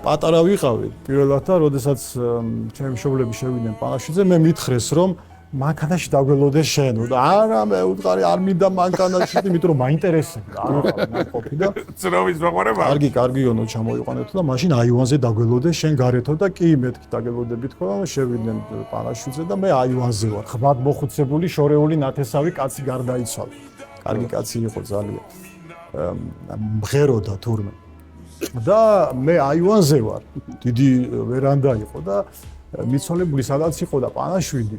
პატარა ვიყავი პირველად და როდესაც ჩემი მშობლები შევიდნენ პანაშვიდზე მე მითხრეს რომ მანქანაში დაგველოდე შენ და არა მე უთხარი არ მინდა მანქანაში იმიტომ რომ მაინტერესებდა არ ვიყავი ყოფი და ცნობის მოყარება კარგი ონო ჩამოიყვანეთო და მაშინ აივანზე დაგველოდე შენ გარეთო და კი მეთქი დაგველოდებით ხო შევიდნენ პანაშვიდზე და მე აივანზე ვარ ხბად მოხუცებული შორეული ნათესავი კაცი გარდაიცვალა კარგი კაცი იყო ძალიან მღეროდა თურმე და მე აივანზე ვარ დიდი ვერანდა იყო და მიცვალებული სადაც იყო და პანაშვიდი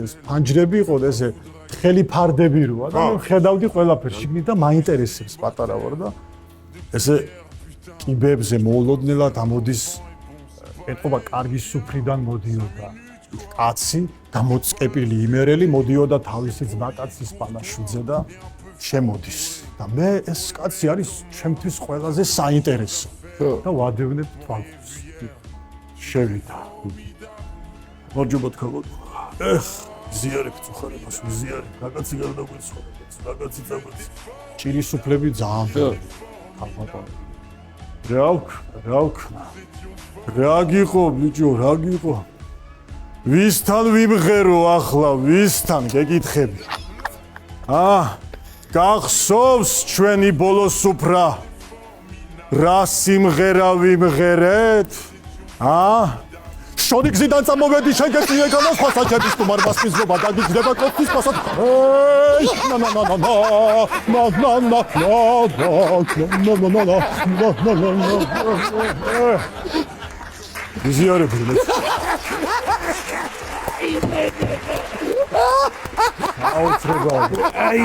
ეს ფანჯრები იყო და ესე თხელი ფარდები როა და მე ხედავდი ყველაფერს შიგნით და მაინტერესებს პატარა ვარ და ესე კიბებზე მოულოდნელად ამოდის ეთყობა კარგი სუფრიდან მოდიოდა კაცი გამოწყეპილი იმერელი მოდიოდა თავისი ძმაკაცის პანაშვიდზე და შემოდის და მე ეს კაცი არის ჩემთვის ყველაზე საინტერესო და ვადევნებ თვალს შევიდა მორჯობოთ ქალბატონო ზიარებ წუხარებას ზიარებ რაღაცი გარდაგვეცხოვებს რაღაცი წაგვეც ჭირისუფლები ძალიან ბევრი ქალბატონო რა გიყო ბიჭო რა გიყო ვისთან ვიმღერო ახლა ვისთან გეკითხები გახსოვს ჩვენი ბოლო სუფრა რა სიმღერა ვიმღერეთ შოდი გზიდან წამოვედი შენ გეწიე განასხვასაჩების თუმარ მასპიზრობა დაგიძდება კოფის პასად ზიარები აუცრება აი